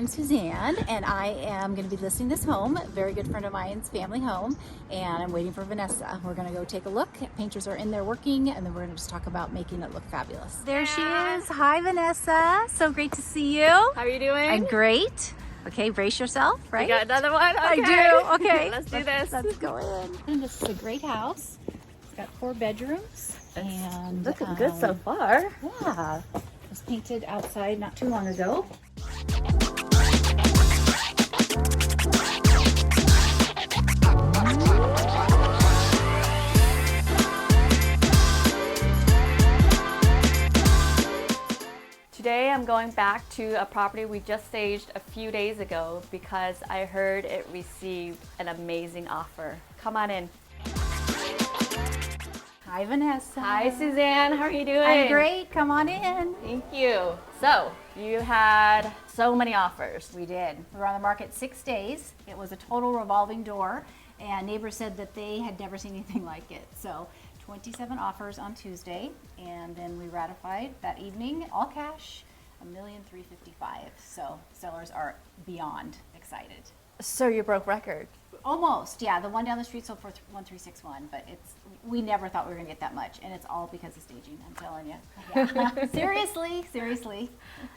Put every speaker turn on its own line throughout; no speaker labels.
I'm Suzanne, and I am going to be listing this home, a very good friend of mine's family home, and I'm waiting for Vanessa. We're going to go take a look. Painters are in there working, and then we're going to just talk about making it look fabulous. There she is. Hi, Vanessa. So great to see you.
How are you doing?
I'm great. Okay, brace yourself, right?
You got another one? Okay.
I do. Okay.
Let's do this.
Let's go in. And this is a great house. It's got 4 bedrooms. And
looking good so far.
Yeah. It was painted outside not too long ago.
Today I'm going back to a property we just staged a few days ago because I heard it received an amazing offer. Come on in.
Hi, Vanessa.
Hi, Suzanne. How are you doing?
I'm great. Come on in.
Thank you. So, you had so many offers.
We did. We were on the market 6 days. It was a total revolving door, and neighbors said that they had never seen anything like it. So 27 offers on Tuesday, and then we ratified that evening, all cash, $1,355,000. So sellers are beyond excited.
So you broke record.
Almost, yeah. The one down the street sold for 1,361, but we never thought we were gonna get that much, and it's all because of staging. I'm telling you. Yeah. seriously.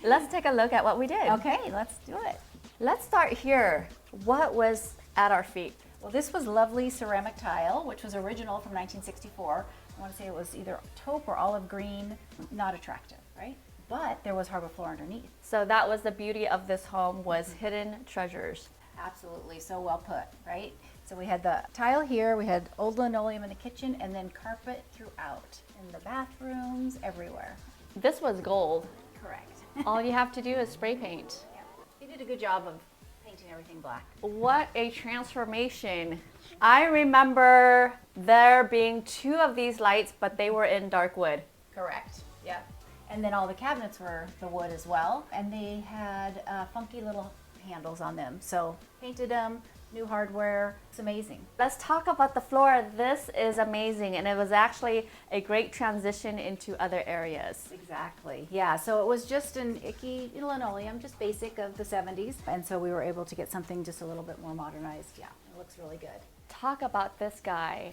Let's take a look at what we did.
Okay, let's do it.
Let's start here. What was at our feet?
Well, this was lovely ceramic tile, which was original from 1964. I want to say it was either taupe or olive green. Not attractive, right? But there was hardwood floor underneath.
So that was the beauty of this home, was hidden treasures.
Absolutely, so well put, right? So we had the tile here, we had old linoleum in the kitchen, and then carpet throughout in the bathrooms, everywhere.
This was gold.
Correct.
All you have to do is spray paint.
Yeah. You did a good job of painting everything black.
What a transformation. I remember there being 2 of these lights, but they were in dark wood.
Correct, yep. And then all the cabinets were the wood as well, and they had funky little handles on them. So painted them, new hardware. It's amazing.
Let's talk about the floor. This is amazing, and it was actually a great transition into other areas.
Exactly. Yeah, so it was just an icky linoleum, just basic of the 70s. And so we were able to get something just a little bit more modernized. Yeah, it looks really good.
Talk about this guy.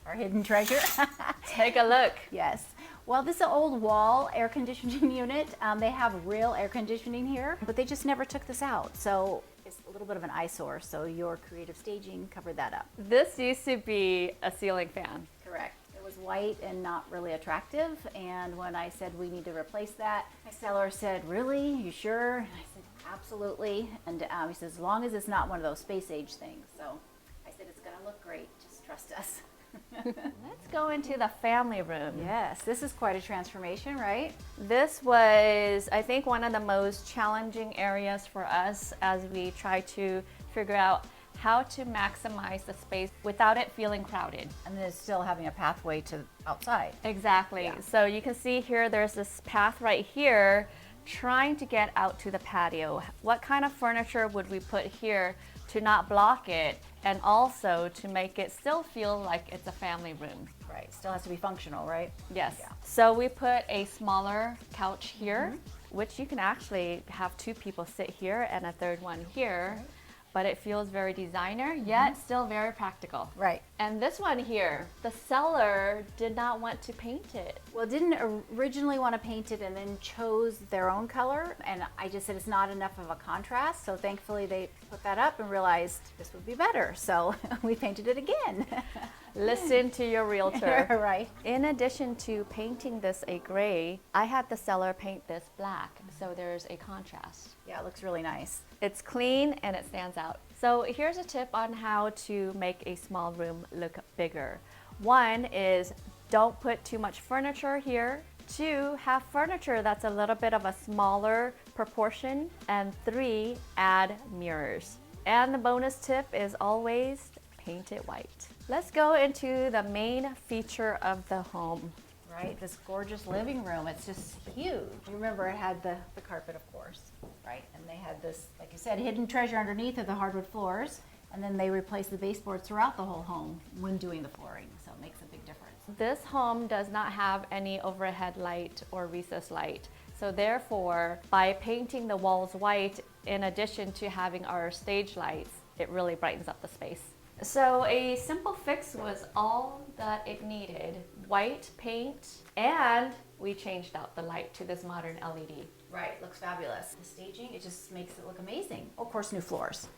Our hidden treasure.
Take a look.
Yes. Well, this is an old wall air conditioning unit. They have real air conditioning here, but they just never took this out. So it's a little bit of an eyesore. So your creative staging covered that up.
This used to be a ceiling fan.
Correct. It was white and not really attractive. And when I said we need to replace that, my seller said, "Really? You sure?" And I said, "Absolutely." And he says, "As long as it's not one of those space age things." So I said, "It's going to look great. Just trust us."
Let's go into the family room.
Yes, this is quite a transformation, right?
This was, I think, one of the most challenging areas for us as we try to figure out how to maximize the space without it feeling crowded.
And then it's still having a pathway to outside.
Exactly.
Yeah.
So you can see here, there's this path right here trying to get out to the patio. What kind of furniture would we put here to not block it, and also to make it still feel like it's a family room?
Right, still has to be functional, right?
Yes.
Yeah.
So we put a smaller couch here, which you can actually have 2 people sit here and a third one here.
Right.
But it feels very designer, yet still very practical.
Right.
And this one here, the seller did not want to paint it.
Well, didn't originally want to paint it and then chose their own color. And I just said it's not enough of a contrast. So thankfully they put that up and realized this would be better. So we painted it again.
Listen to your realtor.
Right.
In addition to painting this a gray, I had the seller paint this black. So there's a contrast.
Yeah, it looks really nice.
It's clean and it stands out. So here's a tip on how to make a small room look bigger. 1 is don't put too much furniture here. 2, have furniture that's a little bit of a smaller proportion. And 3, add mirrors. And the bonus tip is always paint it white. Let's go into the main feature of the home.
Right, this gorgeous living room. It's just huge. You remember it had the carpet, of course, right? And they had this, like you said, hidden treasure underneath of the hardwood floors. And then they replaced the baseboards throughout the whole home when doing the flooring. So it makes a big difference.
This home does not have any overhead light or recessed light. So therefore, by painting the walls white, in addition to having our stage lights, it really brightens up the space. So a simple fix was all that it needed. White paint, and we changed out the light to this modern LED.
Right, looks fabulous. The staging, it just makes it look amazing. Of course, new floors.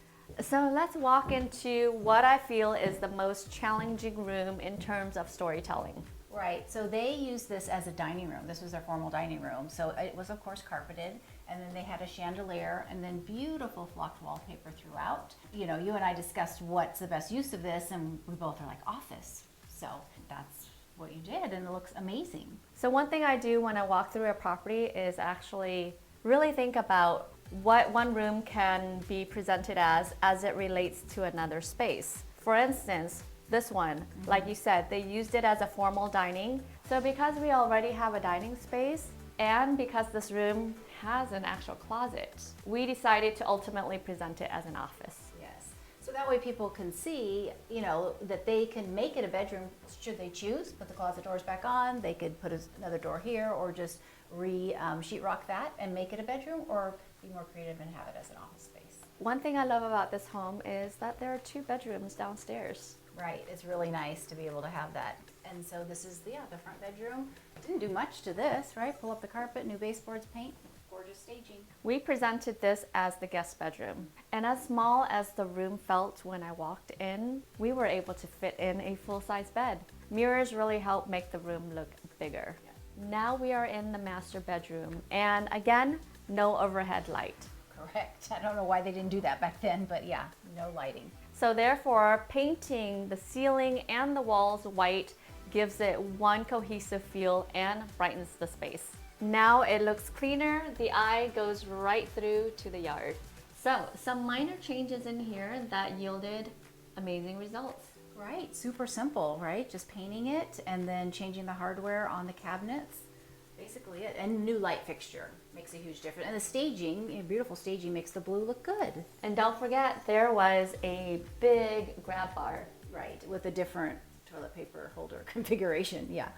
So let's walk into what I feel is the most challenging room in terms of storytelling.
Right, so they used this as a dining room. This was their formal dining room. So it was, of course, carpeted, and then they had a chandelier, and then beautiful flocked wallpaper throughout. You know, you and I discussed what's the best use of this, and we both are like, office. So that's what you did, and it looks amazing.
So one thing I do when I walk through a property is actually really think about what one room can be presented as it relates to another space. For instance, this one, like you said, they used it as a formal dining. So because we already have a dining space, and because this room has an actual closet, we decided to ultimately present it as an office.
Yes. So that way people can see, you know, that they can make it a bedroom should they choose, put the closet doors back on, they could put another door here, or just sheetrock that and make it a bedroom, or be more creative and have it as an office space.
One thing I love about this home is that there are 2 bedrooms downstairs.
Right, it's really nice to be able to have that. And so this is the front bedroom. Didn't do much to this, right? Pull up the carpet, new baseboards, paint, gorgeous staging.
We presented this as the guest bedroom. And as small as the room felt when I walked in, we were able to fit in a full-size bed. Mirrors really help make the room look bigger. Yeah. Now we are in the master bedroom, and again, no overhead light.
Correct. I don't know why they didn't do that back then, but yeah, no lighting.
So therefore, painting the ceiling and the walls white gives it one cohesive feel and brightens the space. Now it looks cleaner, the eye goes right through to the yard. So some minor changes in here that yielded amazing results.
Right, super simple, right? Just painting it and then changing the hardware on the cabinets. Basically it. And new light fixture makes a huge difference. And the staging, beautiful staging, makes the blue look good.
And don't forget, there was a big grab bar.
Right, with a different toilet paper holder configuration, yeah.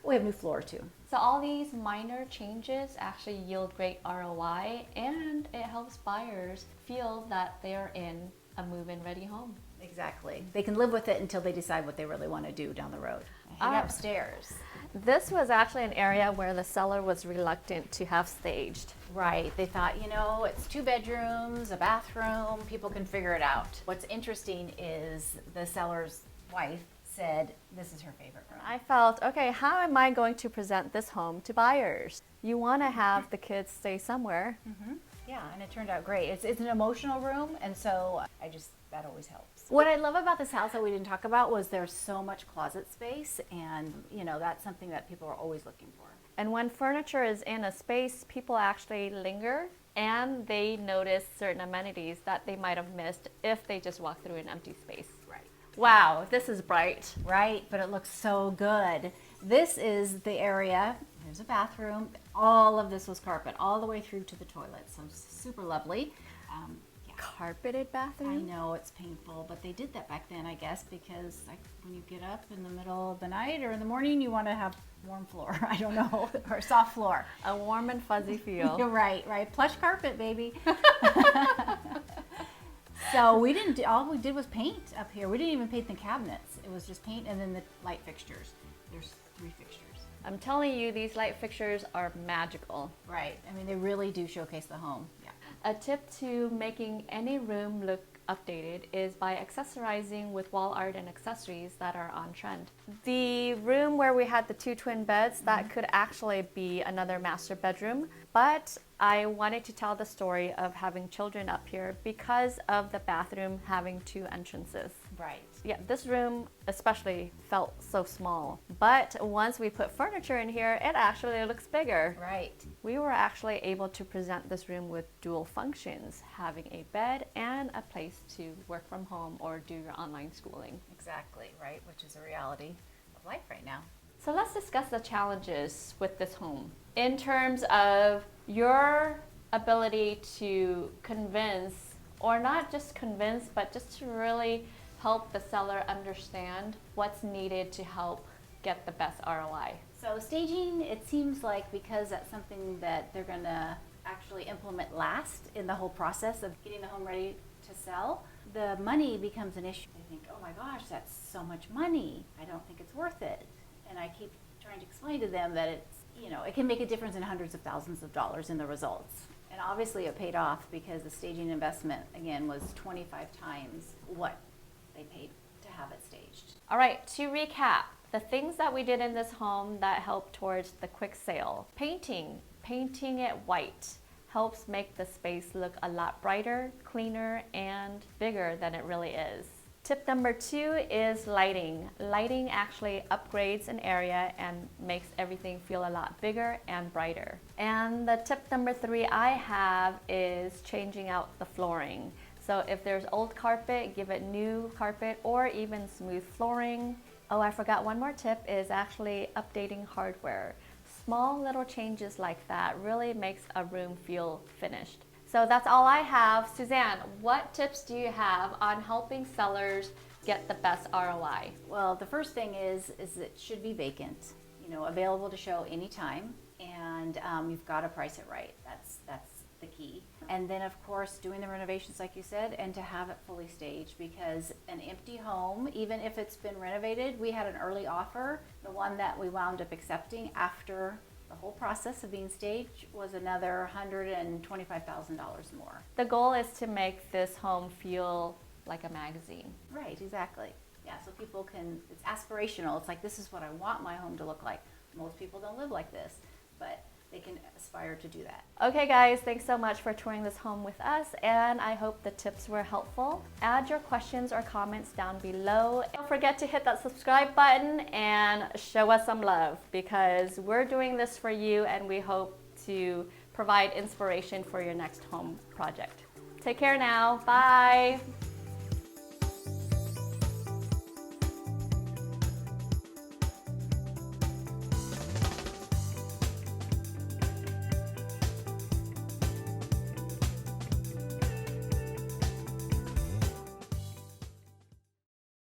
We have new floor too.
So all these minor changes actually yield great ROI, and it helps buyers feel that they are in a move-in ready home.
Exactly. They can live with it until they decide what they really want to do down the road. Head upstairs.
This was actually an area where the seller was reluctant to have staged.
Right. They thought, you know, it's 2 bedrooms, a bathroom, people can figure it out. What's interesting is the seller's wife said this is her favorite room.
I felt, okay, how am I going to present this home to buyers? You want to have the kids stay somewhere.
Mm-hmm. Yeah, and it turned out great. It's an emotional room, and so that always helps. What I love about this house that we didn't talk about was there's so much closet space, and you know, that's something that people are always looking for.
And when furniture is in a space, people actually linger and they notice certain amenities that they might have missed if they just walk through an empty space.
Right.
Wow, this is bright.
Right, but it looks so good. This is the area. There's a bathroom. All of this was carpet all the way through to the toilet, so super lovely. Yeah.
Carpeted bathroom?
I know it's painful, but they did that back then, I guess, because when you get up in the middle of the night or in the morning, you want to have warm floor. I don't know, or soft floor.
A warm and fuzzy feel.
You're right. Plush carpet, baby. So all we did was paint up here. We didn't even paint the cabinets. It was just paint and then the light fixtures. There's 3 fixtures.
I'm telling you, these light fixtures are magical.
Right. I mean, they really do showcase the home. Yeah.
A tip to making any room look updated is by accessorizing with wall art and accessories that are on trend. The room where we had the 2 twin beds, that could actually be another master bedroom, but I wanted to tell the story of having children up here because of the bathroom having 2 entrances.
Right.
Yeah, this room especially felt so small, but once we put furniture in here, it actually looks bigger.
Right.
We were actually able to present this room with dual functions, having a bed and a place to work from home or do your online schooling.
Exactly, right, which is a reality of life right now.
So let's discuss the challenges with this home in terms of your ability to convince, or not just convince, but just to really help the seller understand what's needed to help get the best ROI.
So staging, it seems like because that's something that they're gonna actually implement last in the whole process of getting the home ready to sell, the money becomes an issue. They think, oh my gosh, that's so much money. I don't think it's worth it. And I keep trying to explain to them that it's, you know, it can make a difference in hundreds of thousands of dollars in the results. And obviously it paid off because the staging investment, again, was 25 times what they paid to have it staged.
All right, to recap, the things that we did in this home that helped towards the quick sale. Painting it white helps make the space look a lot brighter, cleaner, and bigger than it really is. Tip number 2 is lighting. Lighting actually upgrades an area and makes everything feel a lot bigger and brighter. And the tip number 3 I have is changing out the flooring. So if there's old carpet, give it new carpet or even smooth flooring. Oh, I forgot one more tip is actually updating hardware. Small little changes like that really makes a room feel finished. So that's all I have. Suzanne, what tips do you have on helping sellers get the best ROI?
Well, the first thing is it should be vacant, you know, available to show anytime, and you've got to price it right. That's the key. And then of course doing the renovations like you said, and to have it fully staged, because an empty home, even if it's been renovated, we had an early offer. The one that we wound up accepting after the whole process of being staged was another $125,000 more.
The goal is to make this home feel like a magazine.
Right, exactly. Yeah, so people can, it's aspirational. It's like, this is what I want my home to look like. Most people don't live like this, but they can aspire to do that.
Okay guys, thanks so much for touring this home with us, and I hope the tips were helpful. Add your questions or comments down below. Don't forget to hit that subscribe button and show us some love, because we're doing this for you and we hope to provide inspiration for your next home project. Take care now. Bye.